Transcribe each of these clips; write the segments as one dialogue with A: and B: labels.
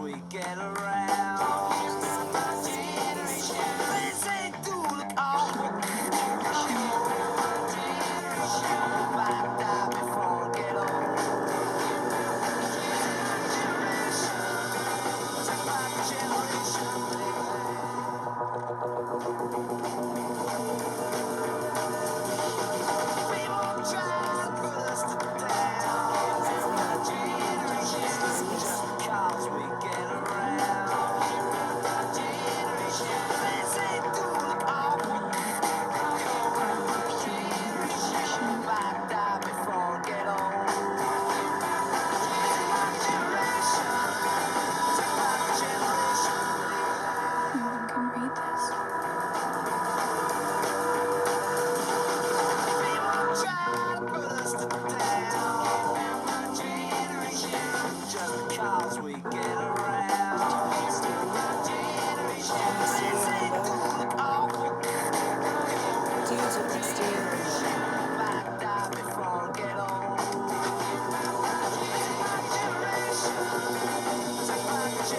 A: we get around. This ain't cool at all. Might die before I get old. Take my generation, people try to put us to down. Just because we get around. This ain't cool at all. Might die before I get old. Take my generation.
B: No one can read this.
A: People try to put us to down. Just because we get around. This ain't cool at all.
C: Dudes with exterior.
A: Might die before I get old. Take my generation.
C: Separation.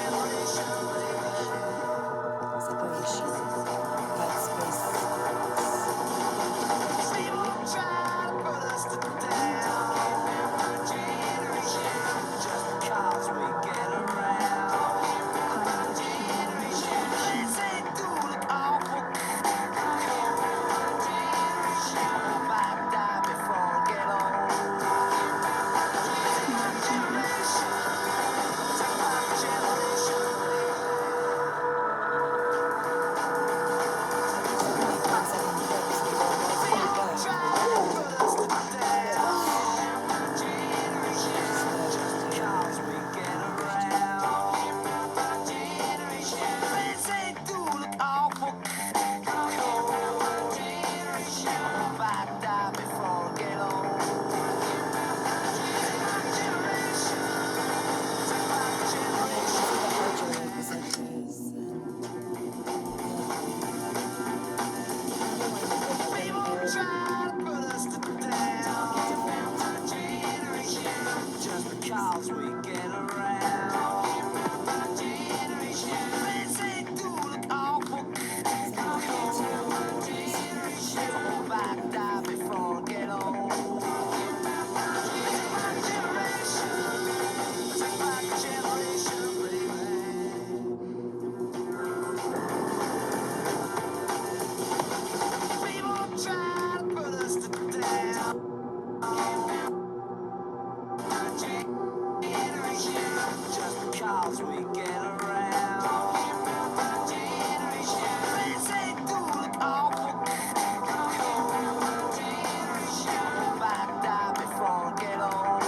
C: White space.
A: People try to put us to down. Just because we get around. This ain't cool at all. Might die before I get old. Take my generation. People try to put us to down. Just because we get around. This ain't cool at all. Might die before I get old. Take my generation. People try to put us to down. Just because we get around. This ain't cool at all. Might die before I get old. Take my generation, baby. People try to put us to down. Just because we get around. This ain't cool at all. Might die before I get old.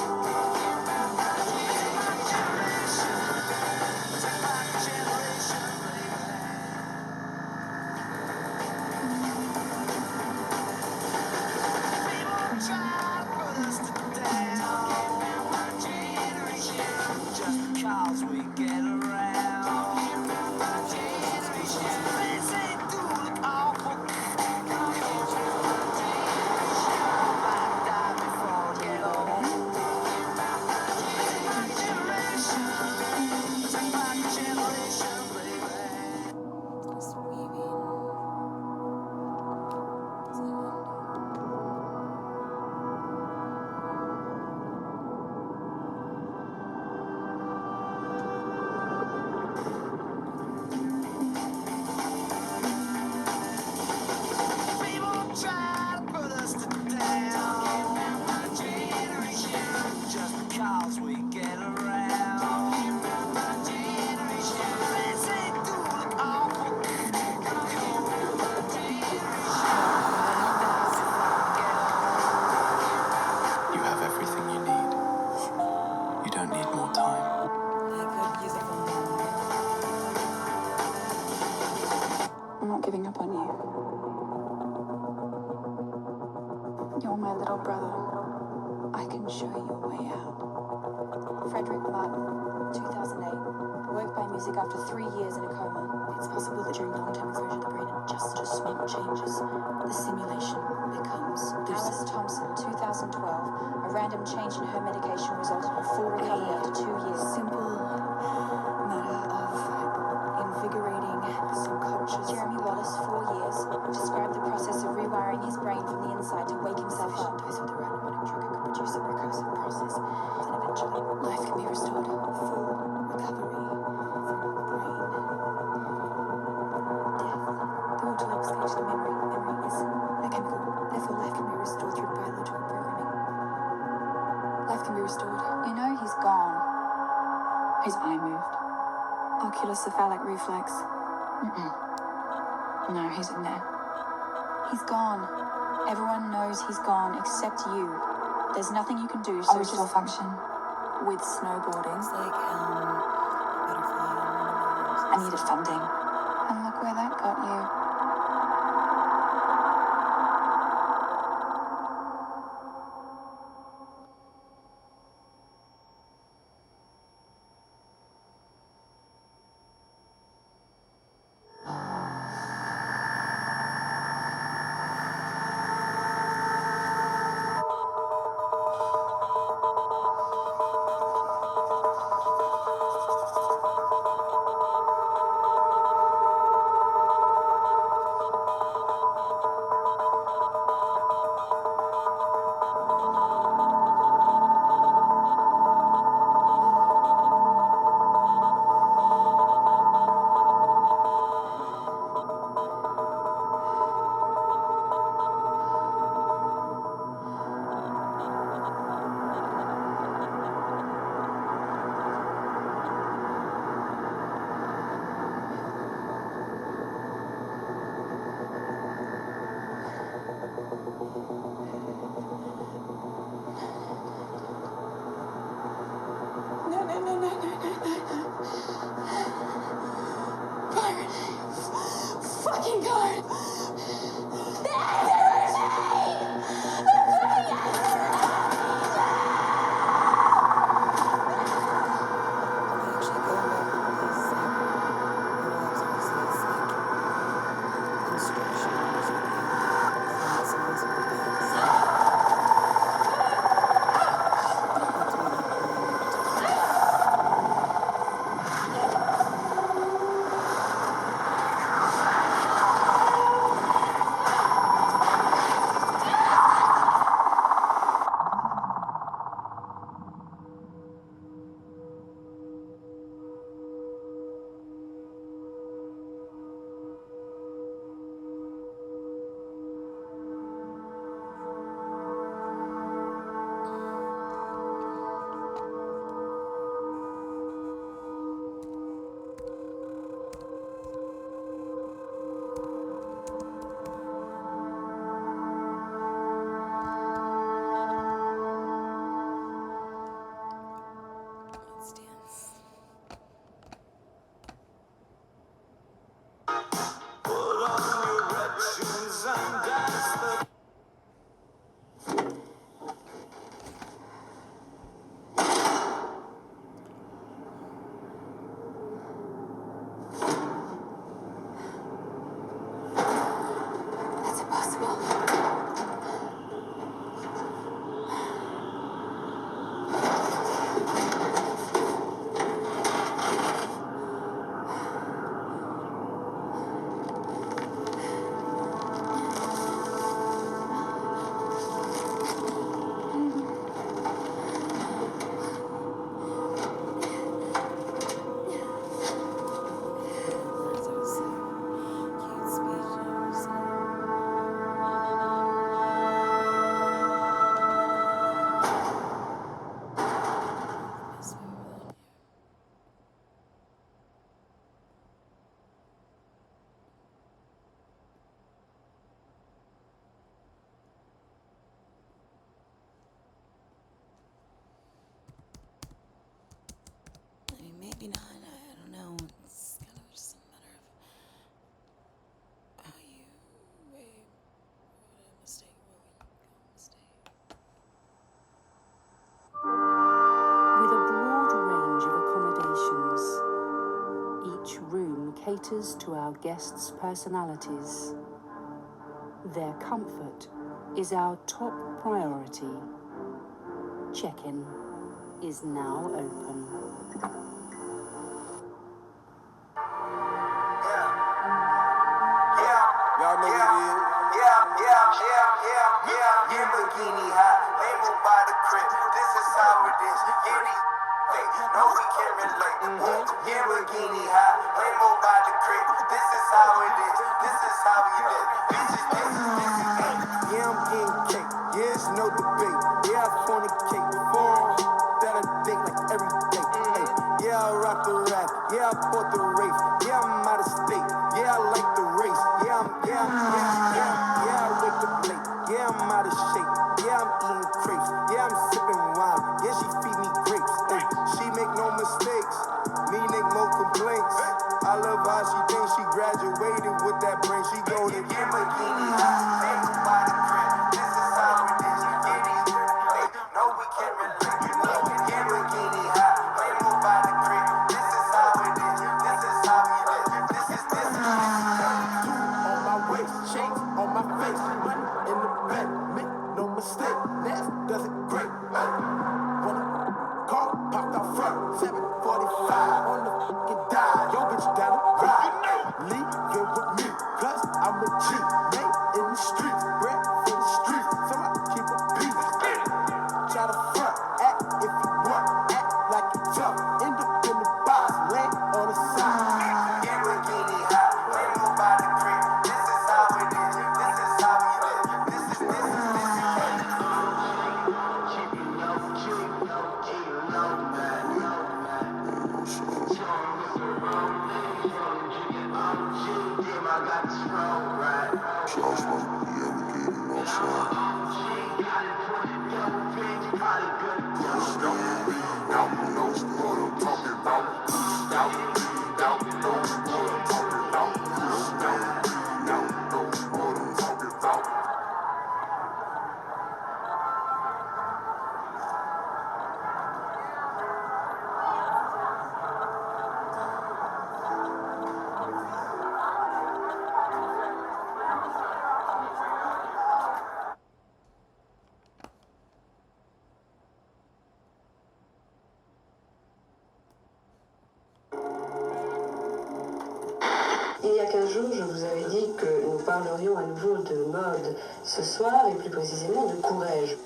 A: Take my generation, people try to put us to down. Just because we get around. This ain't cool at all. Might die before I get old. Take my generation, baby.
C: Just weaving.
A: People try to put us to down. Just because we get around. This ain't cool at all. You have everything you need. You don't need more time.
C: I could use a phone.
B: I'm not giving up on you. You're my little brother. I can show you a way out.
D: Frederick Martin, 2008. Woke by music after 3 years in a coma. It's possible that during long-term exposure, the brain adjusts to small changes. The simulation becomes lucid. Alice Thompson, 2012. A random change in her medication resulted in full recovery after 2 years.
B: Simple, not His eye moved.
D: Oculocephalic reflex.
B: No, he's in there.
D: He's gone. Everyone knows he's gone except you. There's nothing you can do, so
B: Will still
D: just
B: function.
D: with snowboarding.
C: It's like butterfly.
B: I needed funding.
D: And look where that got you. That's impossible.
C: Maybe not. I don't know. It's kind of just a matter of how you weigh what a mistake, what we call a mistake.
E: With a broad range of accommodations, each room caters to our guests' personalities. Their comfort is our top priority. Check-in is now open.
F: Y'all know what it is. Lamborghini high, labeled by the crib. This is how it is. No, we can relate. Lamborghini high, labeled by the crib. This is how it is. This is how we live. This is. Yeah, I'm getting cake. Yeah, it's no debate. Yeah, I fornicate. Foreign that I date like every day. Yeah, I rock the rap. Yeah, I bought the Wraith. Yeah, I'm out of state. Yeah, I like the race. Yeah, I wake up late. Yeah, I'm out of shape. Yeah, I'm eating crepes. Yeah, I'm sipping wine. Yeah, she feed me grapes. Ay, she make no mistakes. Me make no complaints. I love how she thinks she graduated with that brain. She go to Lamborghini high. Ain't nobody crib. This is how it is. Yeah, these ay, no, we can't relate. Lamborghini high. Ain't nobody crib. This is how it is. This is how we live. This is on my waist, chains on my face, money in the bed, make no mistake, Nas does it great. When a car popped out front, 745 on the fucking die, yo bitch down the ride. Leaving with me, cause I'm a G, made in the streets, bred for the streets, so I keep a beat. Try to front, act if you want, act like you tough, end up in the box, lay on the side. Lamborghini high, ain't nobody crib. This is how it is. This is how we live. This is
G: Il y a 15 jours, je vous avais dit que nous parlerions à nouveau de mode ce soir, et plus précisément de courage.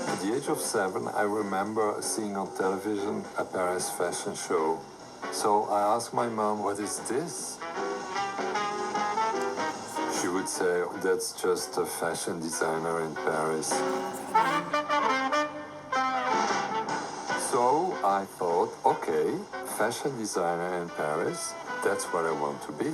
H: At the age of 7, I remember seeing on television a Paris fashion show. So I asked my mom, what is this? She would say, that's just a fashion designer in Paris. So I thought, okay, fashion designer in Paris, that's what I want to be.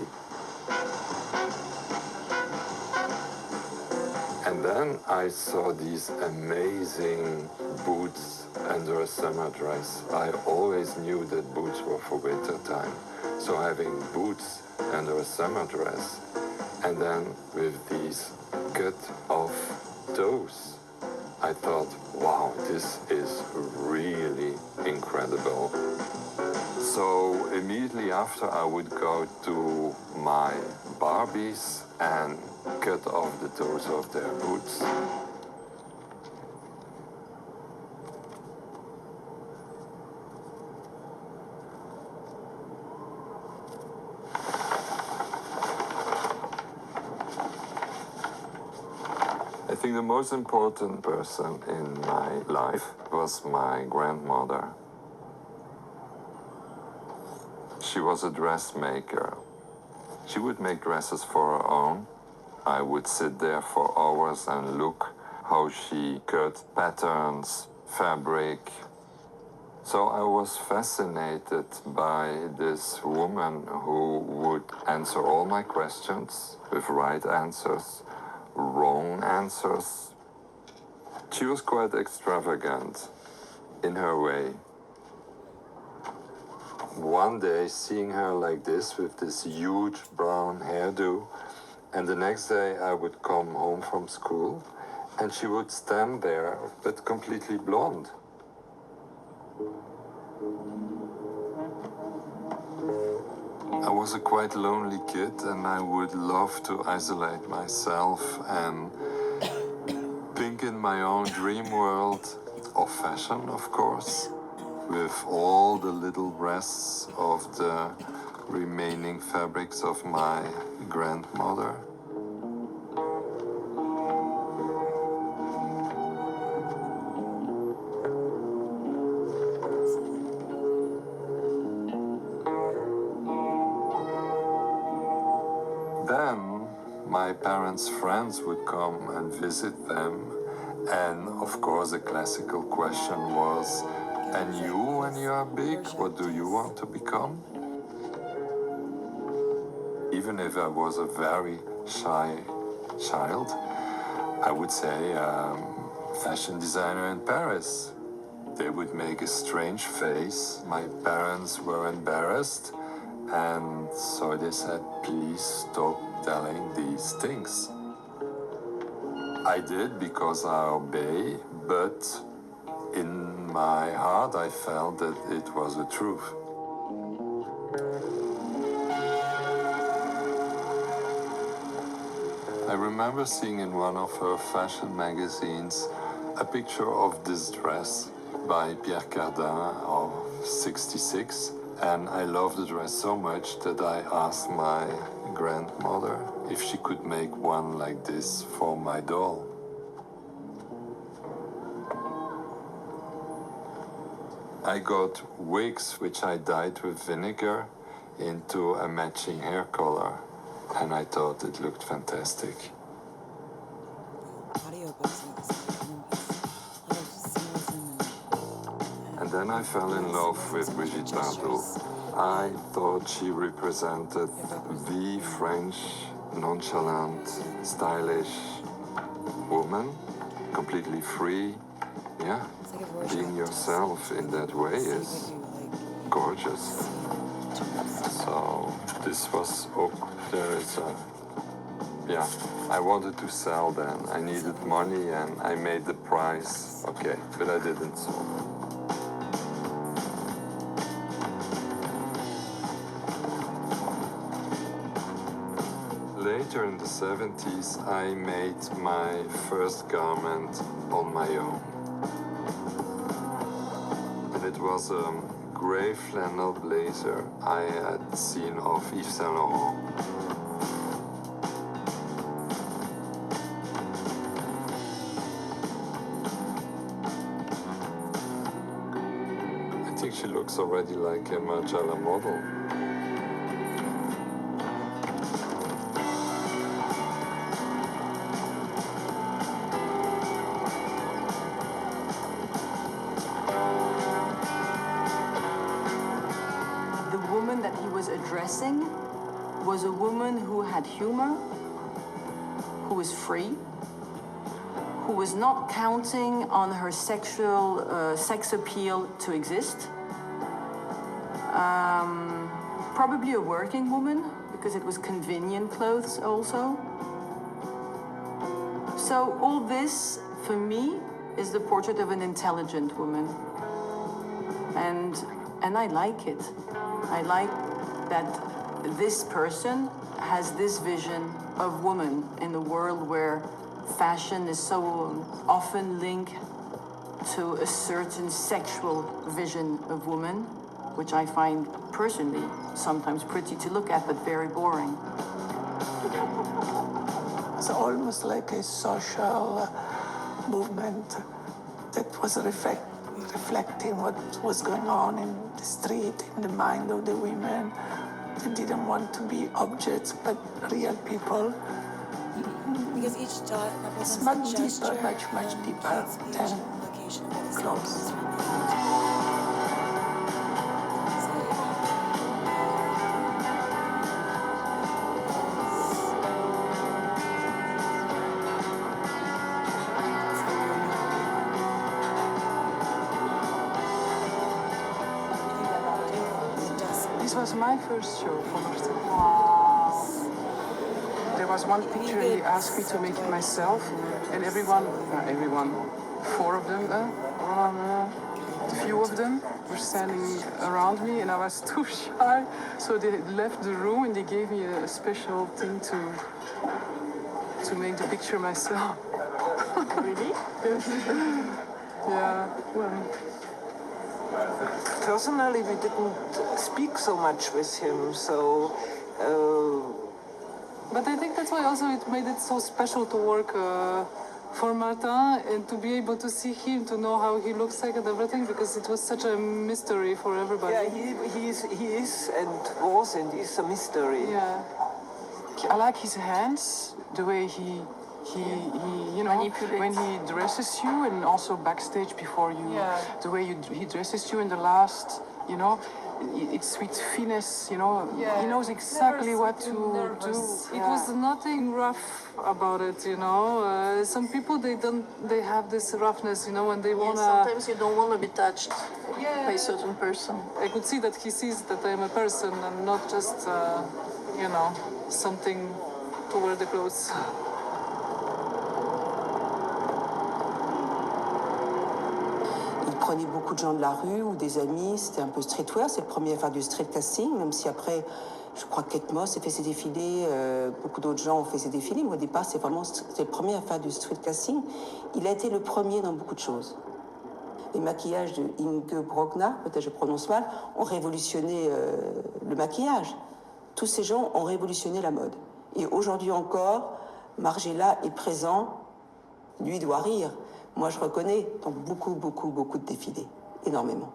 H: And then I saw these amazing boots under a summer dress. I always knew that boots were for winter time. So having boots under a summer dress, and then with these cut off toes, I thought, wow, this is really incredible. So immediately after, I would go to my Barbies and cut off the toes of their boots. I think the most important person in my life was my grandmother. She was a dressmaker. She would make dresses for her own. I would sit there for hours and look how she cut patterns, fabric. So I was fascinated by this woman who would answer all my questions with right answers, wrong answers. She was quite extravagant in her way. One day, seeing her like this with this huge brown hairdo, and the next day I would come home from school and she would stand there but completely blonde. I was a quite lonely kid and I would love to isolate myself and think in my own dream world of fashion, of course, with all the little breasts of the remaining fabrics of my grandmother. Then my parents' friends would come and visit them, And of course, the classical question was, and you, when you are big, what do you want to become? Even if I was a very shy child, I would say fashion designer in Paris. They would make a strange face. My parents were embarrassed, and so they said, please stop telling these things. I did because I obey, but in my heart I felt that it was the truth. I remember seeing in one of her fashion magazines a picture of this dress by Pierre Cardin of 66, and I loved the dress so much that I asked my grandmother if she could make one like this for my doll. I got wigs which I dyed with vinegar into a matching hair color, and I thought it looked fantastic.
C: Audiobooks are the same. I love singles
H: And then I fell in love with Brigitte Bardot. I thought she represented the French, nonchalant, stylish woman, completely free. Yeah, being yourself in that way is gorgeous. So this was, oh, there is a, yeah, I wanted to sell then. I needed money and I made the price, okay, but I didn't so. Later in the 70s, I made my first garment on my own. And it was a gray flannel blazer I had seen of Yves Saint Laurent. I think she looks already like a Margiela model.
E: That he was addressing was a woman who had humor, who was free, who was not counting on her sex appeal to exist. Probably a working woman, because it was convenient clothes also. So all this, for me, is the portrait of an intelligent woman. And I like it. I like that this person has this vision of woman in a world where fashion is so often linked to a certain sexual vision of woman, which I find personally sometimes pretty to look at, but very boring.
I: It's almost like a social movement that was reflecting what was going on in the street, in the mind of the women. They didn't want to be objects, but real people.
C: Because each dot
I: It's
C: represents
I: much
C: a gesture,
I: deeper, much deeper than
C: location, but it's
I: clothes.
B: This was my first show for Marcel. There was one picture he asked me to make it myself, and everyone, four of them, a few of them were standing around me, and I was too shy, so they left the room and they gave me a special thing to make the picture myself.
I: Really?
B: Yeah, well.
I: Personally, we didn't speak so much with him, so...
B: But I think that's why also it made it so special to work for Martin and to be able to see him, to know how he looks like and everything, because it was such a mystery for everybody.
I: Yeah, he is and was and is a mystery.
B: Yeah. I like his hands, the way he you know,
E: Manipulates.
B: when he dresses you, and also backstage before you,
E: Yeah.
B: the way he dresses you in the last, you know, it's with finesse, you know.
E: Yeah.
B: He knows exactly what to do.
C: It was nothing rough about it, you know. Some people they have this roughness, you know, when they wanna.
E: Sometimes you don't want to be touched by a certain person.
C: I could see that he sees that I am a person and not just, you know, something to wear the clothes.
J: Il prenait beaucoup de gens de la rue ou des amis, c'était un peu streetwear, c'est le premier à faire du street casting, même si après, je crois que Kate Moss a fait ses défilés, beaucoup d'autres gens ont fait ses défilés, mais au départ, c'est le premier à faire du street casting. Il a été le premier dans beaucoup de choses. Les maquillages de Inge Brogna, peut-être je prononce mal, ont révolutionné le maquillage. Tous ces gens ont révolutionné la mode. Et aujourd'hui encore, Margiela est présent, lui doit rire. Moi, je reconnais dans beaucoup de défilés, énormément.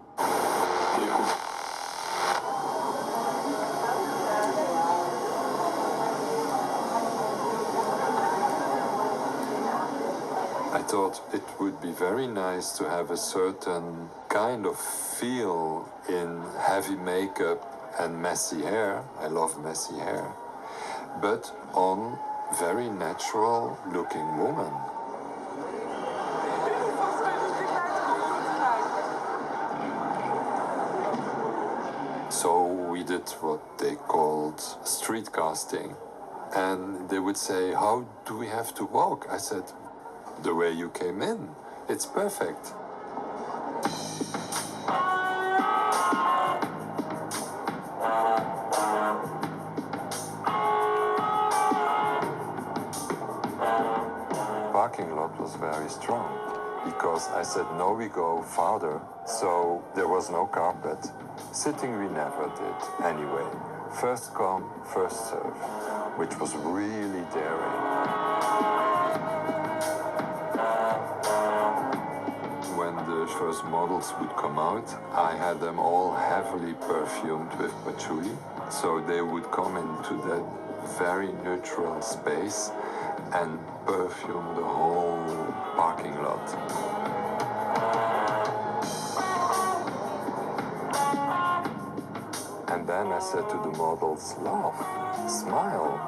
H: I thought it would be very nice to have a certain kind of feel in heavy makeup and messy hair. I love messy hair. But on very natural looking women. So we did what they called street casting. And they would say, how do we have to walk? I said, the way you came in. It's perfect. Parking lot was very strong because I said, no, we go farther. So there was no carpet. Sitting we never did. Anyway, first come, first serve, which was really daring. When the first models would come out, I had them all heavily perfumed with patchouli. So they would come into that very neutral space and perfume the whole parking lot. And then I said to the models, laugh, smile,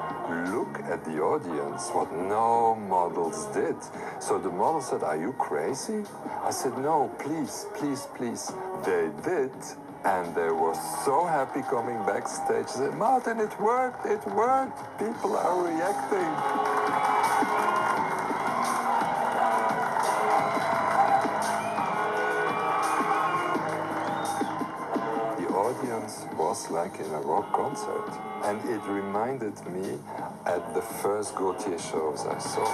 H: look at the audience, what no models did. So the model said, are you crazy? I said, no, please, please, please. They did, and they were so happy coming backstage. They said, Martin, it worked, people are reacting. Audience was like in a rock concert, and it reminded me at the first Gautier shows I saw.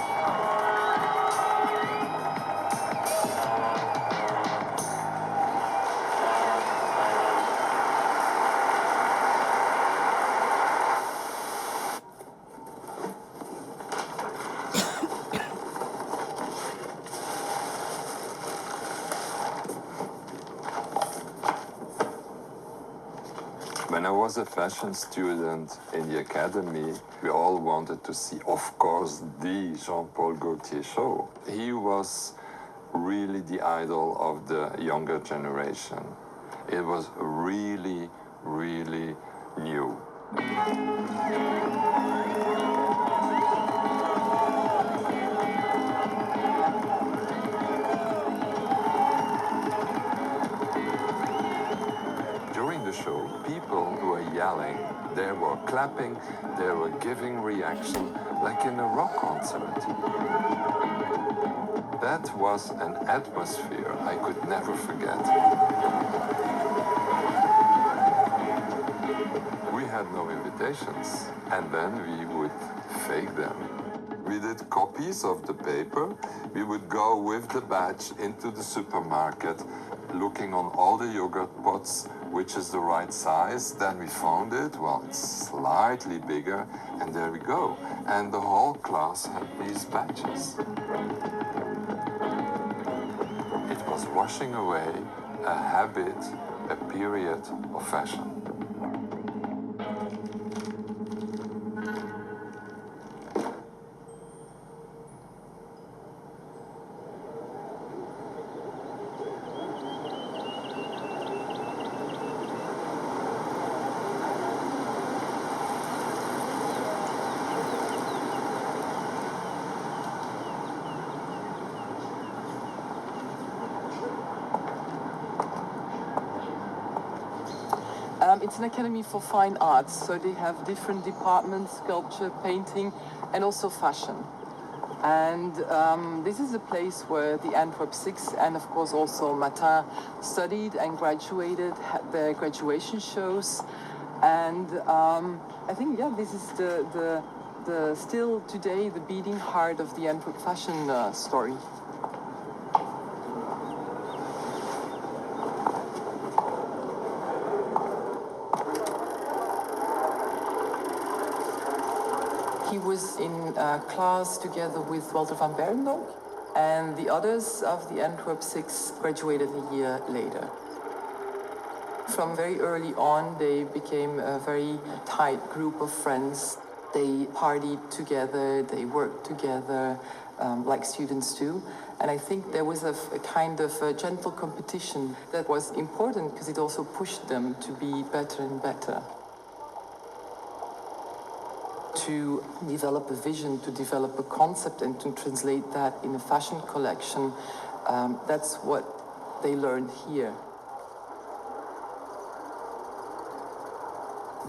H: When I was a fashion student in the academy, we all wanted to see, of course, the Jean-Paul Gaultier show. He was really the idol of the younger generation. It was really, really new. During the show, people were yelling, they were clapping, they were giving reaction like in a rock concert. That was an atmosphere I could never forget. We had no invitations, and then we would fake them. We did copies of the paper. We would go with the badge into the supermarket, looking on all the yogurt pots, which is the right size. Then we found it, well, it's slightly bigger, and there we go. And the whole class had these badges. It was washing away a habit, a period of fashion.
B: It's an academy for fine arts, so they have different departments: sculpture, painting, and also fashion. And this is a place where the Antwerp Six and of course also Martin studied and graduated, had their graduation shows. And I think, yeah, this is the still today the beating heart of the Antwerp fashion story. He was in class together with Walter van Berendonck, and the others of the Antwerp Six graduated a year later. From very early on, they became a very tight group of friends. They partied together, they worked together, like students do. And I think there was a kind of a gentle competition that was important because it also pushed them to be better and better. To develop a vision, to develop a concept, and to translate that in a fashion collection, that's what they learned here.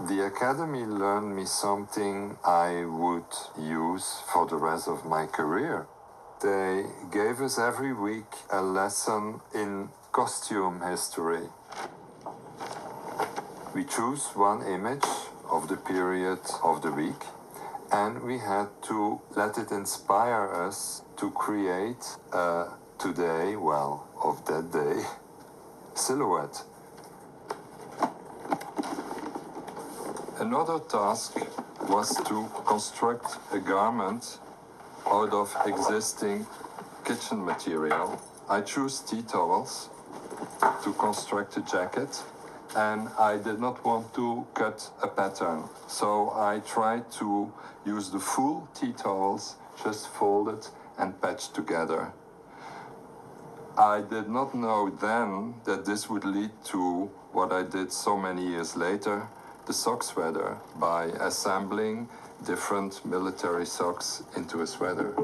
H: The academy learned me something I would use for the rest of my career. They gave us every week a lesson in costume history. We choose one image of the period of the week, and we had to let it inspire us to create a today, well, of that day, silhouette. Another task was to construct a garment out of existing kitchen material. I chose tea towels to construct a jacket, and I did not want to cut a pattern. So I tried to use the full tea towels, just folded and patched together. I did not know then that this would lead to what I did so many years later, the sock sweater, by assembling different military socks into a sweater.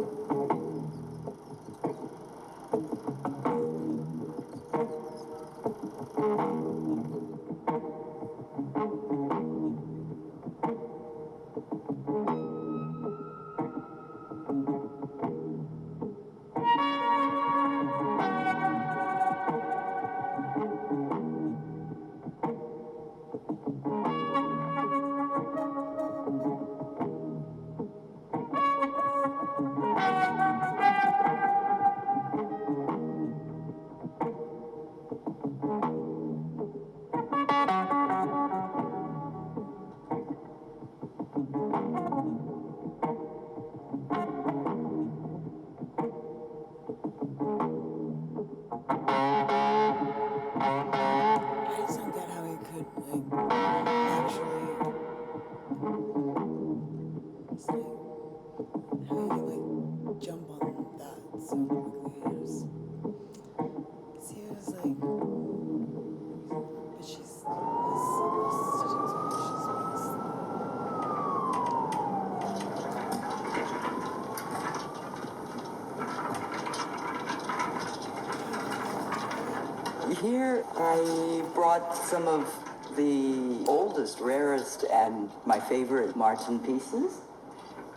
K: Here I brought some of the oldest, rarest, and my favorite Martin pieces.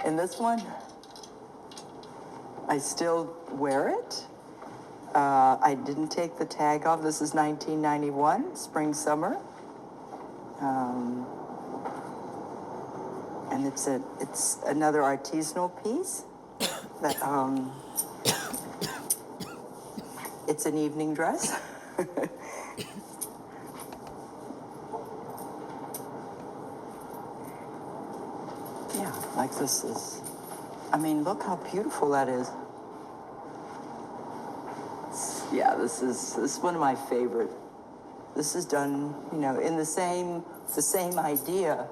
K: And this one, I still wear it. I didn't take the tag off. This is 1991, spring, summer. And it's another artisanal piece. That, it's an evening dress. Yeah, like this is, I mean, look how beautiful that is. Yeah, this is one of my favorite. This is done, you know, in the same idea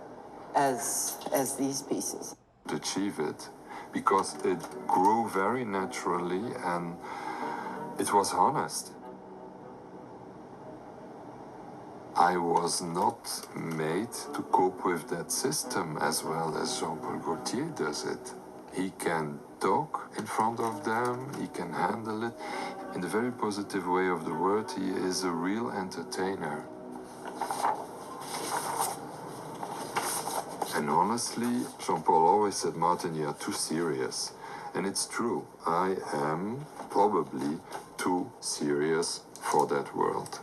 K: as these pieces.
H: Achieve it, because it grew very naturally and it was honest. I was not made to cope with that system as well as Jean-Paul Gaultier does it. He can talk in front of them, he can handle it. In the very positive way of the word, he is a real entertainer. And honestly, Jean-Paul always said, Martin, you are too serious. And it's true, I am probably too serious for that world.